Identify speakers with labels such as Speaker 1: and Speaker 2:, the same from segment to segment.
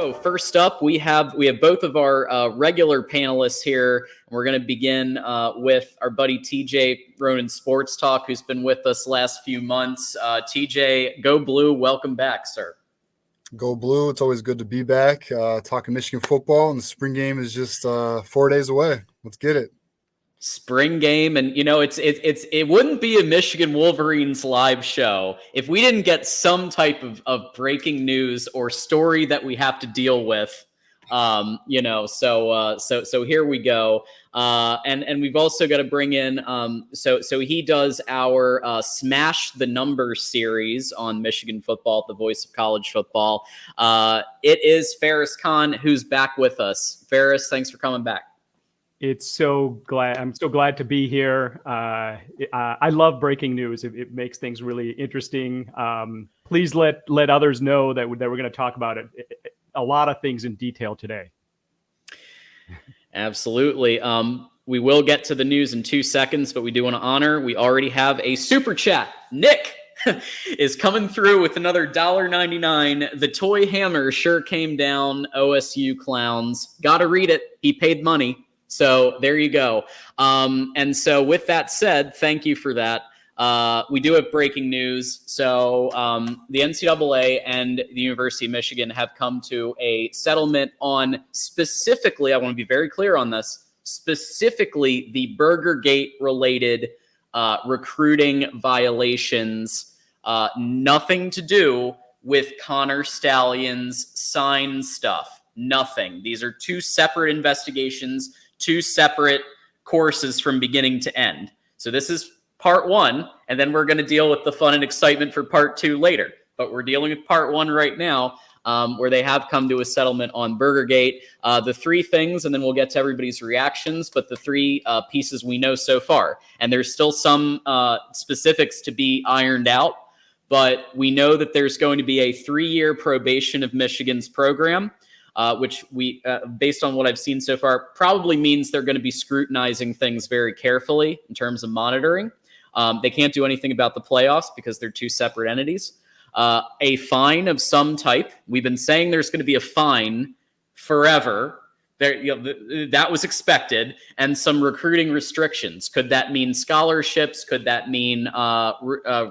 Speaker 1: So first up, we have both of our regular panelists here. We're going to begin with our buddy TJ, Ronin Sports Talk, who's been with us last few months. TJ, go blue. Welcome back, sir.
Speaker 2: Go blue. It's always good to be back talking Michigan football, and the spring game is just 4 days away. Let's get it.
Speaker 1: Spring game, and it wouldn't be a Michigan Wolverines live show if we didn't get some type of breaking news or story that we have to deal with. So here we go. And we've also got to bring in so he does our Smash the Numbers series on Michigan football, the voice of college football. It is Ferris Khan who's back with us. Ferris, thanks for coming back.
Speaker 3: I'm so glad to be here. I love breaking news. It makes things really interesting. Please let others know that we're going to talk about a lot of things in detail today.
Speaker 1: Absolutely. We will get to the news in 2 seconds, but we do want to honor. We already have a super chat. Nick is coming through with another $1.99. The toy hammer sure came down. OSU clowns. Got to read it. He paid money. So there you go. And so with that said, thank you for that. We do have breaking news. So the NCAA and the University of Michigan have come to a settlement on specifically, I want to be very clear on this, specifically the Burgergate related recruiting violations, nothing to do with Connor Stallion's sign stuff. Nothing. These are two separate investigations, two separate courses from beginning to end. So this is part one, and then we're going to deal with the fun and excitement for part two later. But we're dealing with part one right now, where they have come to a settlement on Burgergate. The three things, and then we'll get to everybody's reactions, but the three pieces we know so far. And there's still some specifics to be ironed out, but we know that there's going to be a 3-year probation of Michigan's program. Which we, based on what I've seen so far, probably means they're going to be scrutinizing things very carefully in terms of monitoring. They can't do anything about the playoffs because they're two separate entities. A fine of some type. We've been saying there's going to be a fine forever. That was expected. And some recruiting restrictions. Could that mean scholarships? Could that mean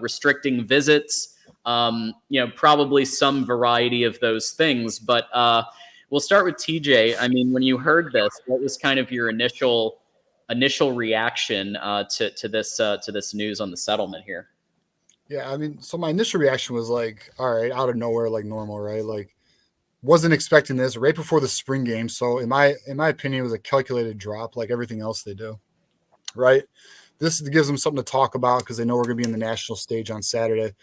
Speaker 1: restricting visits? Probably some variety of those things. But we'll start with TJ. I mean, when you heard this, what was kind of your initial reaction to this news on the settlement here?
Speaker 2: Yeah, I mean, so my initial reaction was like, all right, out of nowhere, like normal, right? Like, wasn't expecting this right before the spring game. So in my opinion, it was a calculated drop, like everything else they do, right? This gives them something to talk about because they know we're going to be in the national stage on Saturday.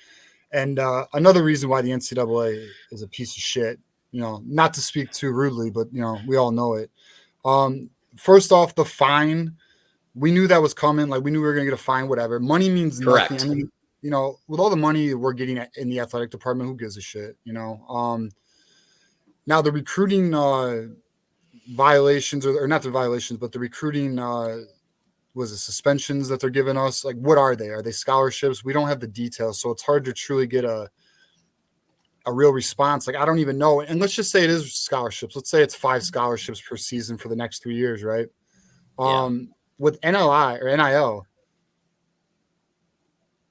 Speaker 2: And another reason why the NCAA is a piece of shit, not to speak too rudely, but, we all know it. First off, the fine, we knew that was coming. Like, we knew we were going to get a fine, whatever. Money means
Speaker 1: Correct.
Speaker 2: Nothing. I mean, with all the money we're getting in the athletic department, who gives a shit, Now, the recruiting violations, or not the violations, but the recruiting was it suspensions that they're giving us? Like, what are they? Are they scholarships? We don't have the details, so it's hard to truly get a real response. Like, I don't even know. And let's just say it is scholarships. Let's say it's 5 scholarships per season for the next 3 years, right? With NLI or NIL,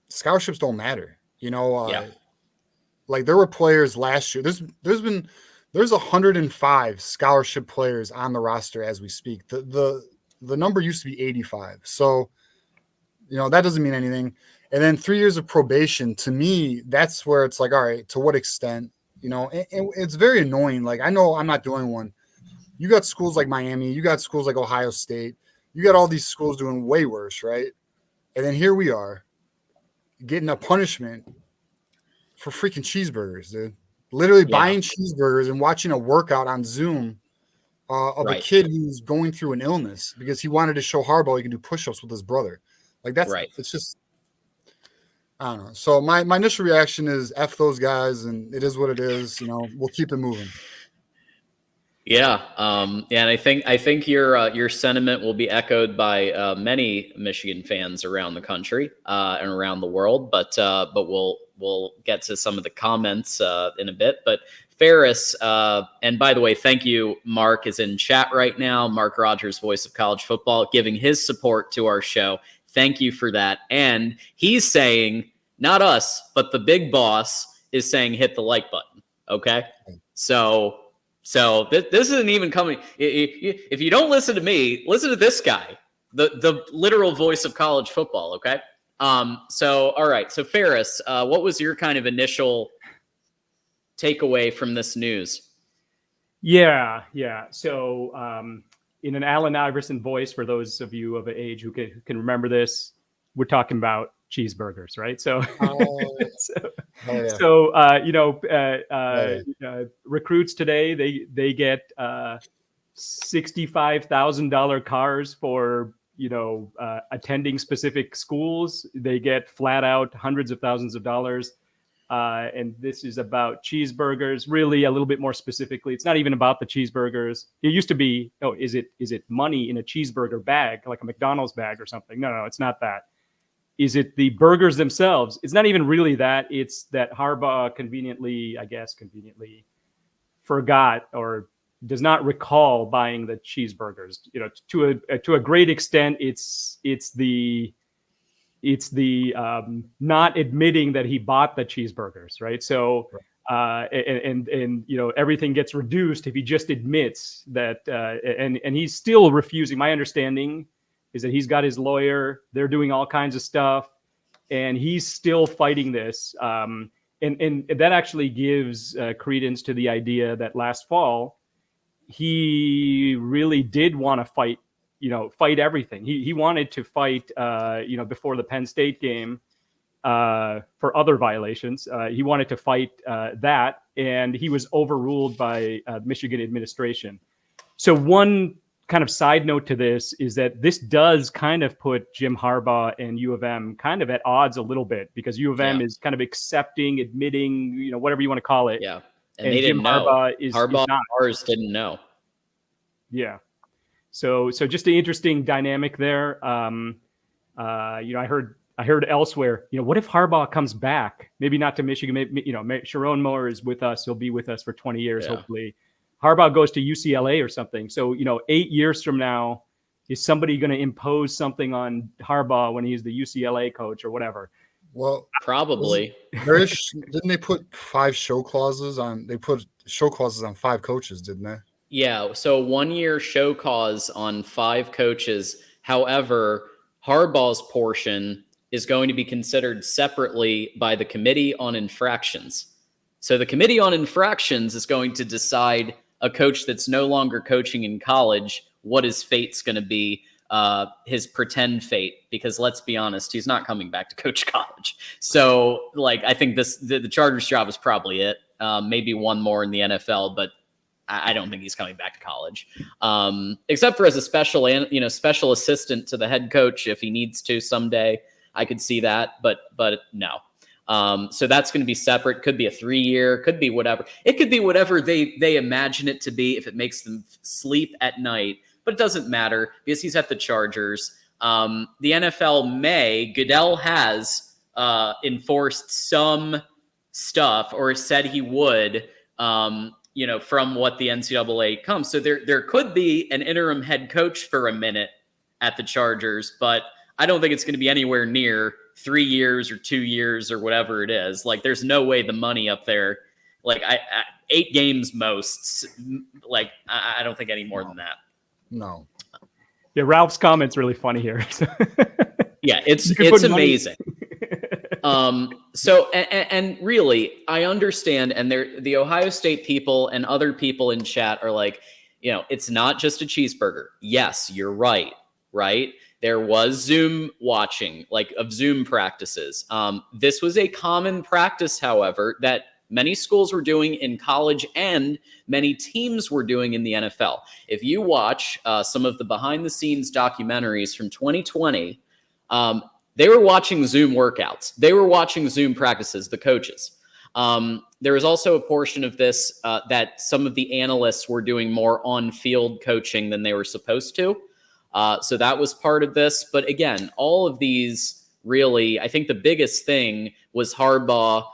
Speaker 2: scholarships don't matter. Like, there were players last year. There's 105 scholarship players on the roster as we speak. The number used to be 85. So, that doesn't mean anything. And then 3 years of probation, to me, that's where it's like, all right, to what extent? And it's very annoying. Like, I know I'm not the only one. You got schools like Miami. You got schools like Ohio State. You got all these schools doing way worse, right? And then here we are getting a punishment for freaking cheeseburgers, dude. Literally buying cheeseburgers and watching a workout on Zoom of a kid who's going through an illness because he wanted to show Harbaugh he can do push-ups with his brother. Like, that's right. It's just, I don't know. So my initial reaction is F those guys, and it is what it is. We'll keep it moving.
Speaker 1: Yeah. And I think your sentiment will be echoed by many Michigan fans around the country and around the world. But we'll get to some of the comments in a bit. But Ferris, and by the way, thank you. Mark is in chat right now. Mark Rogers, voice of college football, giving his support to our show. Thank you for that. And he's saying, not us, but the big boss is saying, hit the like button. Okay. So this isn't even coming. If you don't listen to me, listen to this guy, the literal voice of college football. Okay. So, all right. So Ferris, what was your kind of initial takeaway from this news?
Speaker 3: Yeah. So, in an Allen Iverson voice, for those of you of age who can remember this, we're talking about cheeseburgers, right? So, recruits today, they get $65,000 cars for, attending specific schools. They get flat out hundreds of thousands of dollars. And this is about cheeseburgers, really a little bit more specifically. It's not even about the cheeseburgers. It used to be, is it money in a cheeseburger bag, like a McDonald's bag or something? No, it's not that. Is it the burgers themselves? It's not even really that. It's that Harbaugh conveniently forgot or does not recall buying the cheeseburgers. To a great extent, it's the not admitting that he bought the cheeseburgers, right? So, and everything gets reduced if he just admits that, and he's still refusing. My understanding is that he's got his lawyer, they're doing all kinds of stuff, and he's still fighting this. And that actually gives credence to the idea that last fall, he really did want to fight everything. He wanted to fight, before the Penn State game for other violations. He wanted to fight that, and he was overruled by Michigan administration. So one kind of side note to this is that this does kind of put Jim Harbaugh and U of M kind of at odds a little bit, because U of M is kind of accepting, admitting, whatever you want to call it.
Speaker 1: Yeah. And they didn't know. Harbaugh and ours didn't know.
Speaker 3: Yeah. So just an interesting dynamic there. I heard elsewhere, what if Harbaugh comes back? Maybe not to Michigan. Maybe, Sharon Moore is with us. He'll be with us for 20 years, hopefully. Harbaugh goes to UCLA or something. So, 8 years from now, is somebody going to impose something on Harbaugh when he's the UCLA coach or whatever?
Speaker 2: Well,
Speaker 1: probably.
Speaker 2: Didn't they put 5 show clauses on? They put show clauses on 5 coaches, didn't they?
Speaker 1: Yeah. So 1 year show cause on 5 coaches. However, Harbaugh's portion is going to be considered separately by the Committee on Infractions. So the Committee on Infractions is going to decide a coach that's no longer coaching in college, what his fate's going to be, his pretend fate, because let's be honest, he's not coming back to coach college. So I think the Chargers job is probably it. Maybe one more in the NFL, but I don't think he's coming back to college, except for as a special assistant to the head coach if he needs to someday. I could see that, but no. So that's going to be separate. Could be a 3-year, could be whatever. It could be whatever they imagine it to be if it makes them sleep at night. But it doesn't matter because he's at the Chargers. The NFL Goodell has enforced some stuff or said he would, from what the NCAA comes. So there could be an interim head coach for a minute at the Chargers, but I don't think it's going to be anywhere near 3 years or 2 years or whatever it is. There's no way the money up there, 8 games most, I don't think any more than that.
Speaker 2: No.
Speaker 3: Yeah. Ralph's comment's really funny here.
Speaker 1: Yeah. It's amazing. So, and really, I understand, and the Ohio State people and other people in chat are like, it's not just a cheeseburger. Yes, you're right. There was Zoom watching, of Zoom practices. This was a common practice, however, that many schools were doing in college and many teams were doing in the NFL. If you watch some of the behind-the-scenes documentaries from 2020, they were watching Zoom workouts. They were watching Zoom practices, the coaches. There was also a portion of this that some of the analysts were doing more on-field coaching than they were supposed to. So that was part of this. But again, all of these really, I think the biggest thing was Harbaugh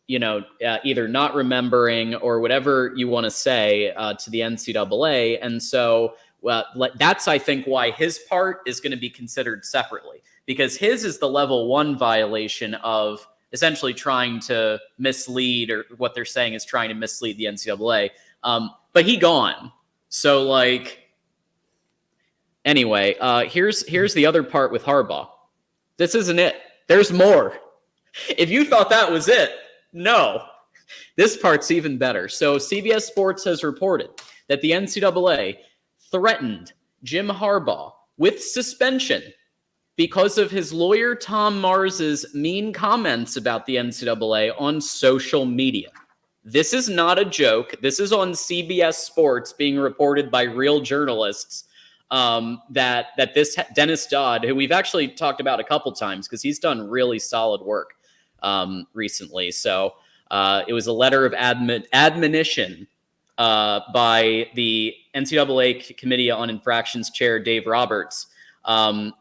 Speaker 1: either not remembering or whatever you want to say to the NCAA. And so that's, I think, why his part is going to be considered separately, because his is the level 1 violation of essentially trying to mislead, or what they're saying is trying to mislead the NCAA. But he gone. So anyway, here's the other part with Harbaugh. This isn't it. There's more. If you thought that was it, no. This part's even better. So CBS Sports has reported that the NCAA threatened Jim Harbaugh with suspension because of his lawyer Tom Mars's mean comments about the NCAA on social media. This is not a joke. This is on CBS Sports, being reported by real journalists, that this Dennis Dodd, who we've actually talked about a couple times because he's done really solid work recently. So it was a letter of admonition by the NCAA Committee on Infractions Chair Dave Roberts. That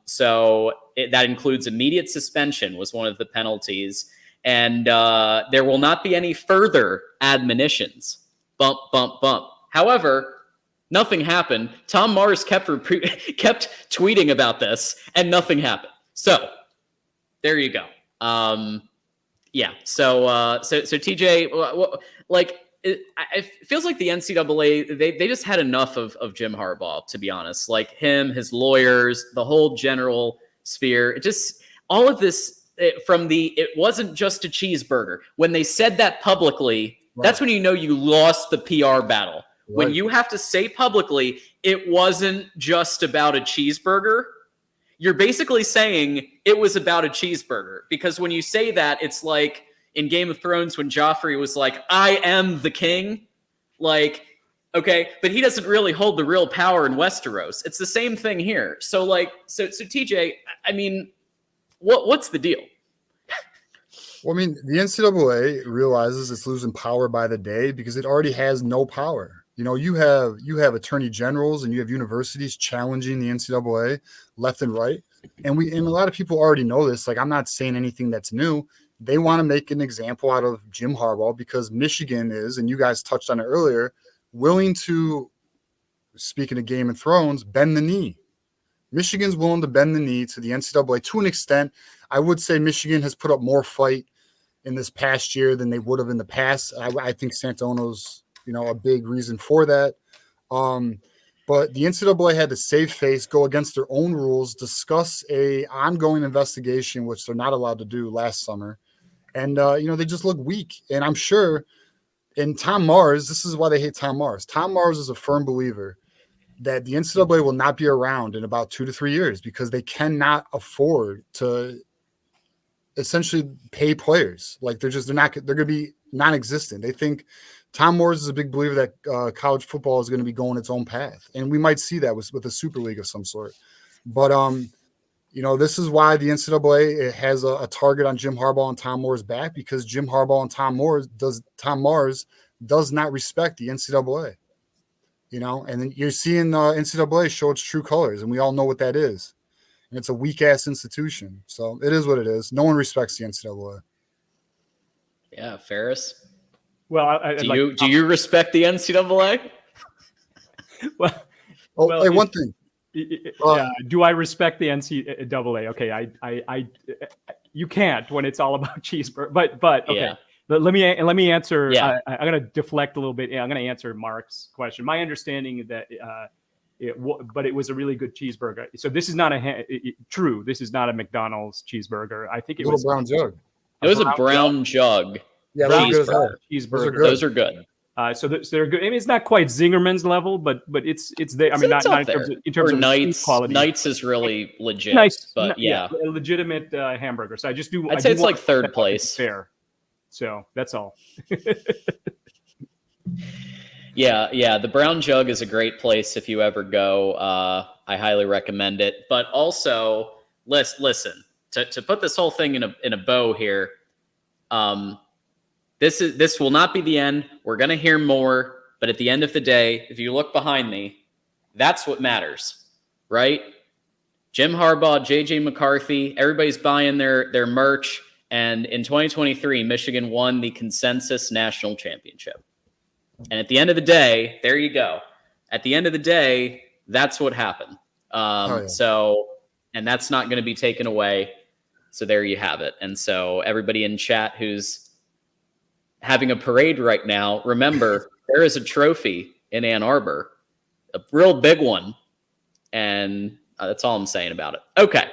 Speaker 1: includes immediate suspension was one of the penalties. And there will not be any further admonitions. Bump, bump, bump. However, nothing happened. Tom Mars kept tweeting about this, and nothing happened. So there you go. Yeah. So TJ, it feels like the NCAA, they just had enough of Jim Harbaugh, to be honest. Like him, his lawyers, the whole general sphere. It just, all of this. It wasn't just a cheeseburger. When they said that publicly, right, that's when you know you lost the PR battle. Right. When you have to say publicly, it wasn't just about a cheeseburger, you're basically saying it was about a cheeseburger. Because when you say that, it's like in Game of Thrones when Joffrey was like, I am the king. Like, okay, but he doesn't really hold the real power in Westeros. It's the same thing here. So TJ, I mean, what's the deal?
Speaker 2: Well, I mean, the NCAA realizes it's losing power by the day because it already has no power. You have attorney generals and you have universities challenging the NCAA left and right. And a lot of people already know this. Like, I'm not saying anything that's new. They want to make an example out of Jim Harbaugh because Michigan is, and you guys touched on it earlier, willing to, speaking of Game of Thrones, bend the knee. Michigan's willing to bend the knee to the NCAA to an extent. I would say Michigan has put up more fight in this past year than they would have in the past. I think Santano's, a big reason for that. But the NCAA had to save face, go against their own rules, discuss a ongoing investigation, which they're not allowed to do last summer. And, they just look weak. And I'm sure, and Tom Mars, this is why they hate Tom Mars. Tom Mars is a firm believer that the NCAA will not be around in about 2 to 3 years because they cannot afford to essentially pay players. Like they're going to be non-existent. They think Tom Mars is a big believer that college football is going to be going its own path. And we might see that with a super league of some sort. But, this is why the NCAA has a target on Jim Harbaugh and Tom Moore's back, because Jim Harbaugh and Tom Mars does not respect the NCAA. And then you're seeing the NCAA show its true colors, and we all know what that is. And it's a weak-ass institution. So it is what it is. No one respects the NCAA.
Speaker 1: Yeah, Ferris.
Speaker 3: Well,
Speaker 1: do you respect the NCAA?
Speaker 2: One thing.
Speaker 3: Do I respect the NCAA? Okay, I you can't when it's all about cheeseburger. But okay. Yeah. But let me answer.
Speaker 1: Yeah.
Speaker 3: I'm going to deflect a little bit. I'm going to answer Mark's question. My understanding is that it was a really good cheeseburger. So this is not true. This is not a McDonald's cheeseburger. I think it was
Speaker 2: brown jug.
Speaker 1: It was a brown jug.
Speaker 2: Yeah,
Speaker 3: cheeseburger.
Speaker 1: Those are good.
Speaker 3: So they're good. I mean, it's not quite Zingerman's level, but it's there. I mean, not in terms of
Speaker 1: Knights
Speaker 3: quality.
Speaker 1: Knights is really legit.
Speaker 3: Nice,
Speaker 1: but yeah,
Speaker 3: a legitimate hamburger. So
Speaker 1: I'd say it's like third place.
Speaker 3: Fair. So that's all.
Speaker 1: Yeah. The Brown Jug is a great place if you ever go. I highly recommend it. But also, listen to put this whole thing in a bow here. This will not be the end. We're going to hear more. But at the end of the day, if you look behind me, that's what matters, right? Jim Harbaugh, JJ McCarthy, everybody's buying their merch. And in 2023, Michigan won the consensus national championship. And at the end of the day, there you go. At the end of the day, that's what happened. So, and that's not going to be taken away. So there you have it. And so everybody in chat who's having a parade right now, remember, there is a trophy in Ann Arbor, a real big one. And that's all I'm saying about it. Okay.